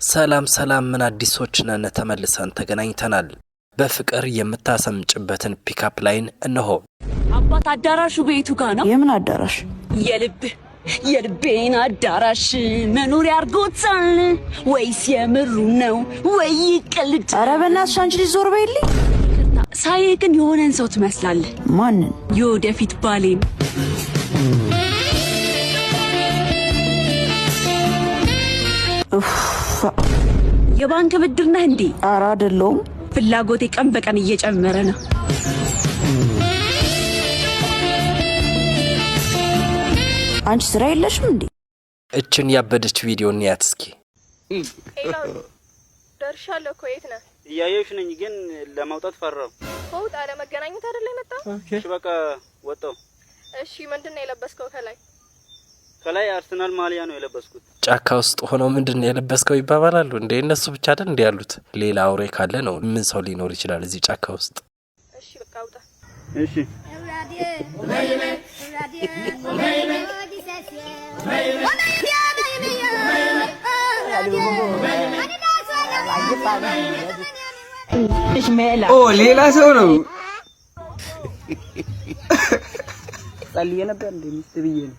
ሰላም ሰላም ምን አዲሶች ነን ተመልሰን ተገናኝተናል። በፍቅር የምታሰምጭበትን ፒካፕ ላይን እነሆ። አባት አዳራሹ ቤቱ ጋር ነው። የምን አዳራሽ? የልቤን አዳራሽ መኖሪያ አርጎታል ወይስ የምሩ ነው ወይ ቀልድ? ኧረ በእናትሽ አንቺ ልጅ ዞር በይልኝ። ሳይ ግን የሆነን ሰው ትመስላለህ። ማንን? የወደፊት ባሌን። የባንክ ብድር ነህ እንዴ? ኧረ አይደለሁም። ፍላጎቴ ቀን በቀን እየጨመረ ነው። አንቺ ስራ የለሽም እንዴ? እችን ያበደች ቪዲዮ እንያት እስኪ። ደርሻለሁ እኮ። የት ነህ? እያየሁሽ ነኝ ግን ለማውጣት ፈራው። ወጣ ለመገናኘት አይደለ የመጣው? እሺ በቃ ወጣው። እሺ ምንድነው የለበስከው? ከላይ አርሰናል ማሊያ ነው የለበስኩት። ጫካ ውስጥ ሆነው ምንድነው የለበስከው ይባባላሉ እንዴ? እነሱ ብቻ አይደል እንዴ ያሉት? ሌላ አውሬ ካለ ነው ምን ሰው ሊኖር ይችላል እዚህ ጫካ ውስጥ? እሺ በቃ ውጣ። እሺ ኦ ሌላ ሰው ነው ጸልዬ ነበር እንዴ? ሚስት ብዬ ነው።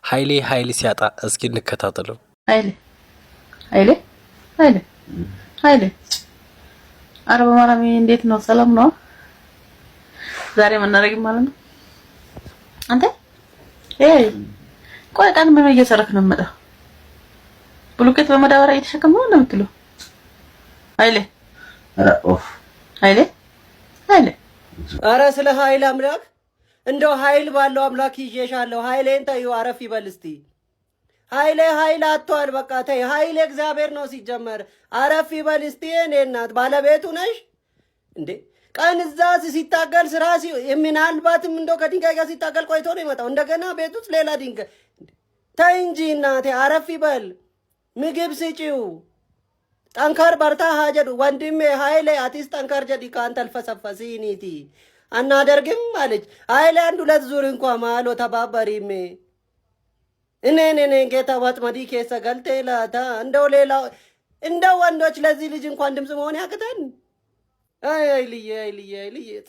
ኃይሌ ሲያጣ እስኪ እንከታተለው። ኃይሌ አረ በማርያም እንዴት ነው? ሰላም ነው? ዛሬ መናረግ ማለት ነው አንተ? ቆይ ቀን ምን እየሰራክ ነው የምመጣው? ብሎኬት በመዳበሪያ እየተሸከመው ነው የምትለው? ኃይሌ አረ ስለ ኃይል አምላክ እንደው ኃይል ባለው አምላክ ይዤሻለሁ። ኃይሌን ተይው፣ አረፍ ይበል እስቲ። ኃይል አጥቷል። በቃ ተይ። ኃይሌ እግዚአብሔር ነው ሲጀመር። አረፍ ይበል እስቲ። እኔ እናት ባለቤቱ ነሽ እንዴ? ቀን እዛ ሲታገል ስራ ምናልባትም እንደው ከድንጋይ ጋር ሲታገል ቆይቶ ነው የመጣው። እንደገና ቤት ውስጥ ሌላ ድንጋይ። ተይ እንጂ እናቴ፣ አረፍ ይበል። ምግብ ስጪው። ጠንከር በርታ ሀጀዱ ወንድሜ ኃይሌ አቲስ ጠንከር ጀዲ ካንተ አልፈሰፈሲኒቲ አናደርግም አለች። ኃይሌ አንድ ሁለት ዙር እንኳን ማሎ ተባበሪሜ እኔ ጌታ ወጥመዲ ኬሰ ገልቴ ላታ እንደው ወንዶች ለዚህ ልጅ እንኳን ድምፅ መሆን ያቅተን። አይልዬ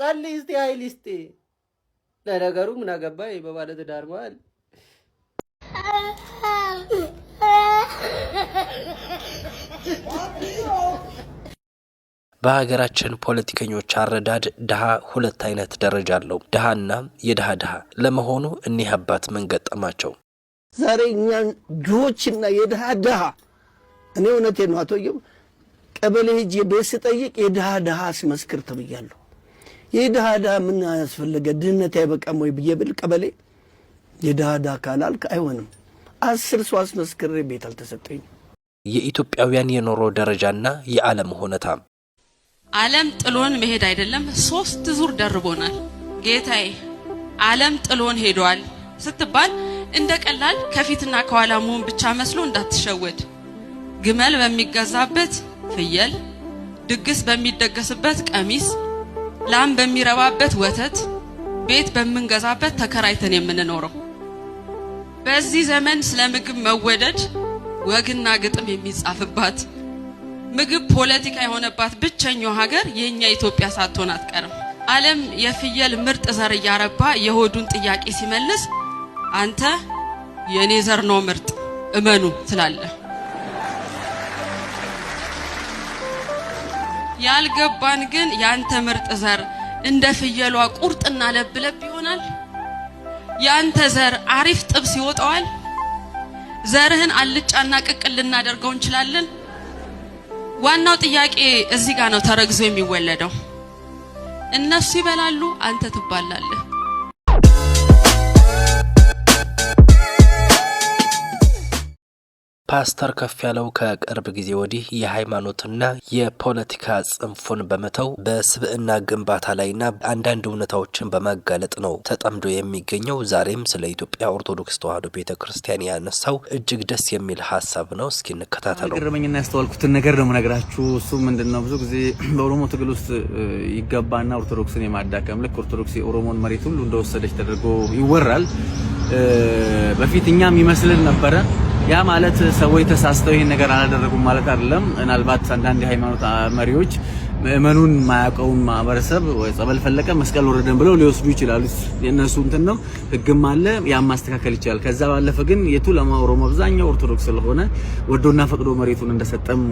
ጸልይ እስቲ ኃይል እስቲ። ለነገሩ ምን አገባኝ በባለ ትዳር መሃል። በሀገራችን ፖለቲከኞች አረዳድ ድሃ ሁለት አይነት ደረጃ አለው፣ ድሃና የድሃ ድሃ። ለመሆኑ እኒህ አባት ምን ገጠማቸው? ዛሬ እኛን ድሆችና የድሃ ድሃ እኔ እውነቴን ነው አቶየው ቀበሌ ሂጅ ቤት ስጠይቅ የድሃ ድሃ አስመስክር ተብያለሁ። የድሃ ድሃ ምን ያስፈልገ? ድህነት አይበቃም ወይ ብዬ ብል ቀበሌ የድሃ ድሃ ካላልክ አይሆንም። 10 ሰው አስመስክሬ ቤት አልተሰጠኝ። የኢትዮጵያውያን የኑሮ ደረጃና የዓለም ሁኔታ። ዓለም ጥሎን መሄድ አይደለም 3 ዙር ደርቦናል። ጌታዬ ዓለም ጥሎን ሄዷል ስትባል እንደ ቀላል ከፊትና ከኋላ መሆን ብቻ መስሎ እንዳትሸወድ። ግመል በሚገዛበት ፍየል፣ ድግስ በሚደገስበት ቀሚስ፣ ላም በሚረባበት ወተት፣ ቤት በምንገዛበት ተከራይተን የምንኖረው። በዚህ ዘመን ስለ ምግብ መወደድ ወግና ግጥም የሚጻፍባት ምግብ ፖለቲካ የሆነባት ብቸኛው ሀገር የኛ ኢትዮጵያ ሳትሆን አትቀርም። ዓለም የፍየል ምርጥ ዘር እያረባ የሆዱን ጥያቄ ሲመልስ አንተ የኔ ዘር ነው ምርጥ እመኑ ትላለህ። ያልገባን ግን ያንተ ምርጥ ዘር እንደ ፍየሏ ቁርጥና ለብለብ ይሆናል። ያንተ ዘር አሪፍ ጥብስ ይወጣዋል። ዘርህን አልጫና ቅቅል ልናደርገው እንችላለን። ዋናው ጥያቄ እዚህ ጋር ነው ተረግዞ የሚወለደው። እነሱ ይበላሉ፣ አንተ ትባላለህ። ፓስተር ከፍያለው ከቅርብ ጊዜ ወዲህ የሃይማኖትና የፖለቲካ ጽንፉን በመተው በስብዕና ግንባታ ላይና አንዳንድ እውነታዎችን በማጋለጥ ነው ተጠምዶ የሚገኘው። ዛሬም ስለ ኢትዮጵያ ኦርቶዶክስ ተዋሕዶ ቤተክርስቲያን ያነሳው እጅግ ደስ የሚል ሐሳብ ነው። እስኪ እንከታተለው። ገረመኝና ያስተዋልኩትን ነገር ነው የምነግራችሁ። እሱ ምንድነው ብዙ ጊዜ በኦሮሞ ትግል ውስጥ ይገባና ኦርቶዶክስን የማዳከም ልክ ኦርቶዶክስ የኦሮሞን መሬት ሁሉ እንደወሰደች ተደርጎ ይወራል። በፊት እኛም ይመስልን ነበረ። ያ ማለት ሰዎች ተሳስተው ይሄን ነገር አላደረጉም ማለት አይደለም። ምናልባት አንዳንድ የሃይማኖት መሪዎች ምእመኑን ማያውቀውን ማህበረሰብ ወይ ጸበል ፈለቀ መስቀል ወረደን ብለው ሊወስዱ ይችላሉ። የነሱ እንትን ነው፣ ህግም አለ፣ ያን ማስተካከል ይችላል። ከዛ ባለፈ ግን የቱለማ ኦሮሞ አብዛኛው ኦርቶዶክስ ስለሆነ ወዶና ፈቅዶ መሬቱን እንደሰጠም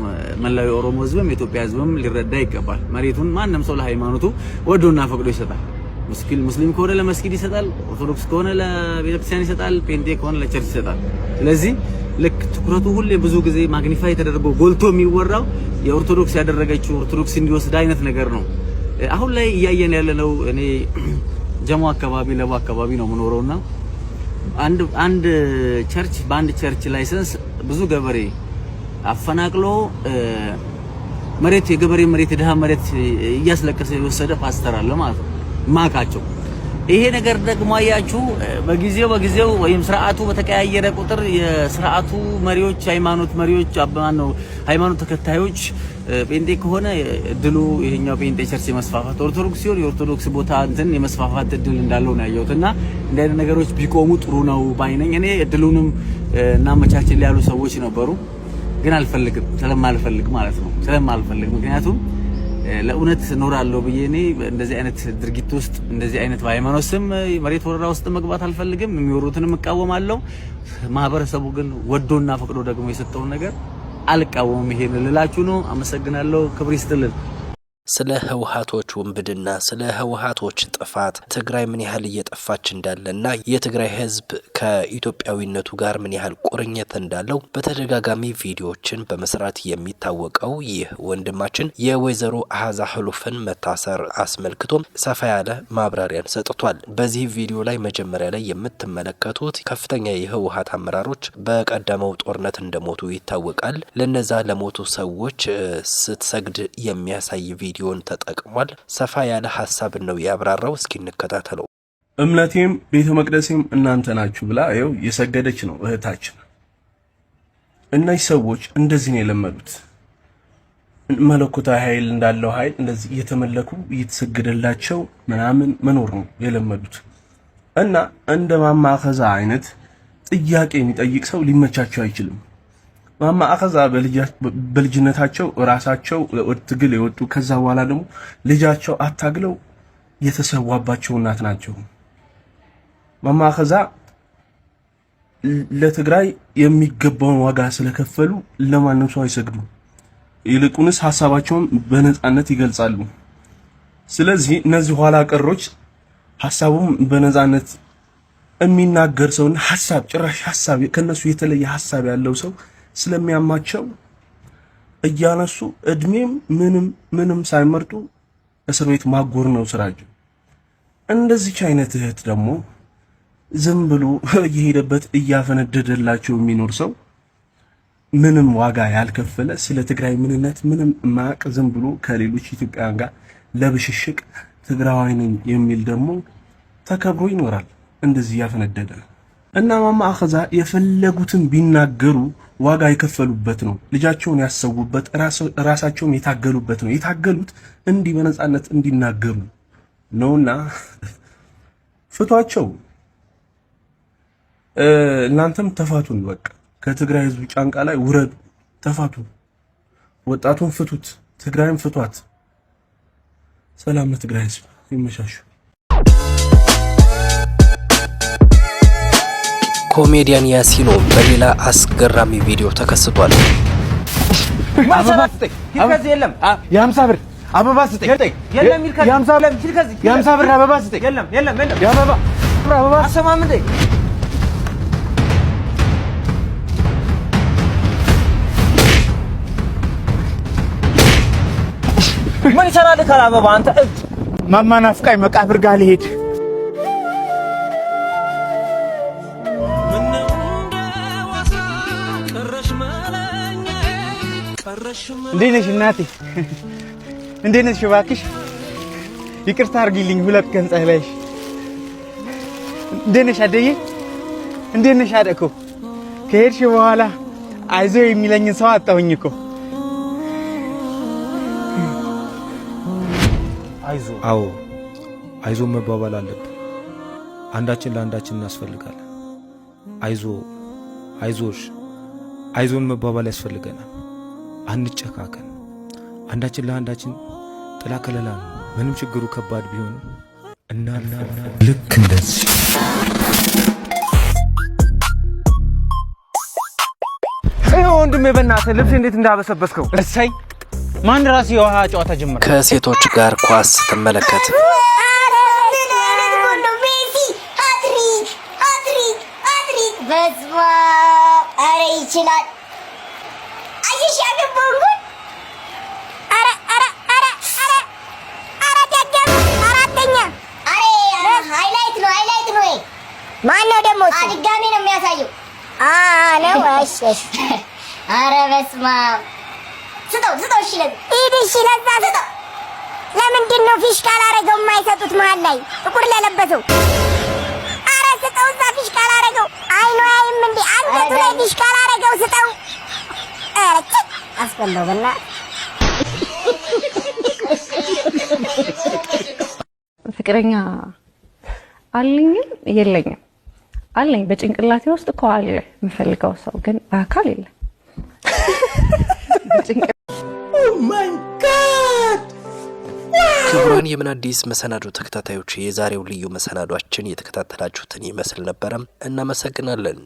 መላው ኦሮሞ ህዝብም የኢትዮጵያ ህዝብም ሊረዳ ይገባል። መሬቱን ማንንም ሰው ለሃይማኖቱ ወዶና ፈቅዶ ይሰጣል። ሙስሊም ከሆነ ለመስጊድ ይሰጣል፣ ኦርቶዶክስ ከሆነ ለቤተክርስቲያን ይሰጣል፣ ፔንቴ ከሆነ ለቸርች ይሰጣል። ስለዚህ ልክ ትኩረቱ ሁሌ ብዙ ጊዜ ማግኒፋይ ተደርጎ ጎልቶ የሚወራው የኦርቶዶክስ ያደረገችው ኦርቶዶክስ እንዲወስድ አይነት ነገር ነው። አሁን ላይ እያየን ያለነው እኔ ጀሞ አካባቢ ለቡ አካባቢ ነው የምኖረውና አንድ ቸርች በአንድ ቸርች ላይሰንስ ብዙ ገበሬ አፈናቅሎ መሬት የገበሬ መሬት የድሃ መሬት እያስለቀሰ የወሰደ ፓስተር አለ ማለት ነው ማቃቸው። ይሄ ነገር ደግሞ አያችሁ በጊዜው ወይም ስርዓቱ በተቀያየረ ቁጥር የስርዓቱ መሪዎች ሃይማኖት መሪዎች አባማነው ሃይማኖት ተከታዮች ጴንጤ ከሆነ እድሉ ይሄኛው ጴንጤ ቸርች የመስፋፋት ኦርቶዶክስ ሲሆን የኦርቶዶክስ ቦታ እንትን የመስፋፋት እድል እንዳለው ነው ያየሁትና እንደ አይነት ነገሮች ቢቆሙ ጥሩ ነው ባይነኝ። እኔ እድሉንም እናመቻችን ያሉ ሰዎች ነበሩ፣ ግን አልፈልግም ስለማልፈልግ ማለት ነው ስለማልፈልግ ምክንያቱም ለኡነት ኖራለሁ ብዬ እኔ እንደዚህ አይነት ድርጊት ውስጥ እንደዚህ አይነት በሃይማኖት ስም መሬት ወረራ ውስጥ መግባት አልፈልግም። የሚወሩትንም እቃወማለሁ። ማህበረሰቡ ግን ወዶና ፈቅዶ ደግሞ የሰጠውን ነገር አልቃወምም። ይሄን ልላችሁ ነው። አመሰግናለሁ። ክብር ይስጥልን። ስለ ህወሓቶች ውንብድና ስለ ህወሓቶች ጥፋት ትግራይ ምን ያህል እየጠፋች እንዳለና የትግራይ ህዝብ ከኢትዮጵያዊነቱ ጋር ምን ያህል ቁርኝት እንዳለው በተደጋጋሚ ቪዲዮዎችን በመስራት የሚታወቀው ይህ ወንድማችን የወይዘሮ አሃዛ ህሉፍን መታሰር አስመልክቶ ሰፋ ያለ ማብራሪያን ሰጥቷል። በዚህ ቪዲዮ ላይ መጀመሪያ ላይ የምትመለከቱት ከፍተኛ የህወሓት አመራሮች በቀደመው ጦርነት እንደሞቱ ይታወቃል። ለነዛ ለሞቱ ሰዎች ስትሰግድ የሚያሳይ ቪዲዮን ተጠቅሟል። ሰፋ ያለ ሐሳብ ነው ያብራራው። እስኪ እንከታተለው። እምነቴም ቤተ መቅደሴም እናንተ ናችሁ ብላ ይኸው የሰገደች ነው እህታችን። እነዚህ ሰዎች እንደዚህ ነው የለመዱት። መለኮታዊ ኃይል እንዳለው ኃይል እንደዚህ እየተመለኩ እየተሰገደላቸው ምናምን መኖር ነው የለመዱት እና እንደ ማማኸዛ አይነት ጥያቄ የሚጠይቅ ሰው ሊመቻቸው አይችልም። ማማ አኸዛ በልጅነታቸው ራሳቸው ትግል የወጡ ከዛ በኋላ ደግሞ ልጃቸው አታግለው የተሰዋባቸው እናት ናቸው። ማማ አኸዛ ለትግራይ የሚገባውን ዋጋ ስለከፈሉ ለማንም ሰው አይሰግዱ፣ ይልቁንስ ሐሳባቸውን በነጻነት ይገልጻሉ። ስለዚህ እነዚህ ኋላ ቀሮች ሐሳቡም በነጻነት የሚናገር ሰውና ሐሳብ ጭራሽ ሐሳብ ከነሱ የተለየ ሐሳብ ያለው ሰው ስለሚያማቸው እያነሱ እድሜም ምንም ሳይመርጡ እስር ቤት ማጎር ነው ስራቸው። እንደዚህ አይነት እህት ደግሞ ዝም ብሎ እየሄደበት እያፈነደደላቸው የሚኖር ሰው ምንም ዋጋ ያልከፈለ ስለ ትግራይ ምንነት ምንም ማቅ ዝም ብሎ ከሌሎች ኢትዮጵያውያን ጋር ለብሽሽቅ ትግራዋይ ነኝ የሚል ደግሞ ተከብሮ ይኖራል። እንደዚህ ያፈነደደ እና ማማ አኸዛ የፈለጉትን ቢናገሩ ዋጋ የከፈሉበት ነው። ልጃቸውን ያሰውበት ራሳቸውን የታገሉበት ነው። የታገሉት እንዲህ በነጻነት እንዲናገሩ ነውና ፍቷቸው። እናንተም ተፋቱን። በቃ ከትግራይ ህዝብ ጫንቃ ላይ ውረዱ፣ ተፋቱ። ወጣቱን ፍቱት፣ ትግራይም ፍቷት። ሰላም ለትግራይ ህዝብ። ይመሻሹ። ኮሜዲያን ያሲኖ በሌላ አስገራሚ ቪዲዮ ተከስቷል። አበባ ስጠኝ። ከዚህ የለም የ50 ብር አበባ ስጠኝ። የለም የ50 ብር አበባ ስጠኝ። የለም የአበባ አበባ አሰማም እንዴ? ምን ይሰራል ካለ አበባ አንተ ማማ ናፍቃኝ መቃብር ጋር ልሄድ ምነው እንደ ዋዛ ቀረሽ እንዴት ነሽ እናቴ? እንዴት ነሽ? እባክሽ ይቅርታ አድርጊልኝ ሁለት ቀን ጸለይሽ። እንዴት ነሽ አደዬ? እንዴት ነሽ አደኮ? ከሄድሽ በኋላ አይዞ የሚለኝን ሰው አጣሁኝ እኮ። አዎ አይዞ መባባል አለብን። አንዳችን ለአንዳችን እናስፈልጋለን። አይዞሽ አይዞን መባባል ያስፈልገናል። አንጨካከን። አንዳችን ለአንዳችን ጥላ ከለላ ነው። ምንም ችግሩ ከባድ ቢሆን እና ልክ እንደዚህ ወንድሜ በእናትህ ልብስ እንዴት እንዳበሰበስከው እሰይ። ማን ራስ የውሃ ጨዋታ ጀመረ? ከሴቶች ጋር ኳስ ስትመለከት በስመ አብ ኧረ ይችላል። አየሽ ያገባውን ጉድ! ኧረ ደገመ አራተኛ። ኧረ ሃይላይት ነው። ማነው ደግሞ? ድጋሜ ነው የሚያሳየው ነው። እሺ ኧረ በስመ አብ ስጠው። እሺ እሺ ለዛ ስጠው። ለምንድን ነው ፊሽካ ላደረገው የማይሰጡት መሀል ላይ ጥቁር ለለበሰው? ኧረ ስጠው፣ እዛ ፊሽካ ላደረገው አይኑ አይም እንዴ አንገቱ ላይ ፊሽካ ላደረገው ስጠው። ኧረ አስበላው በእናትህ። ፍቅረኛ አለኝም የለኝም አለኝ። በጭንቅላቴ ውስጥ እኮ አለ የምፈልገው ሰው፣ ግን በአካል የለም። ክቡራን የምን አዲስ መሰናዶ ተከታታዮች የዛሬው ልዩ መሰናዷችን የተከታተላችሁትን ይመስል ነበረ። እናመሰግናለን።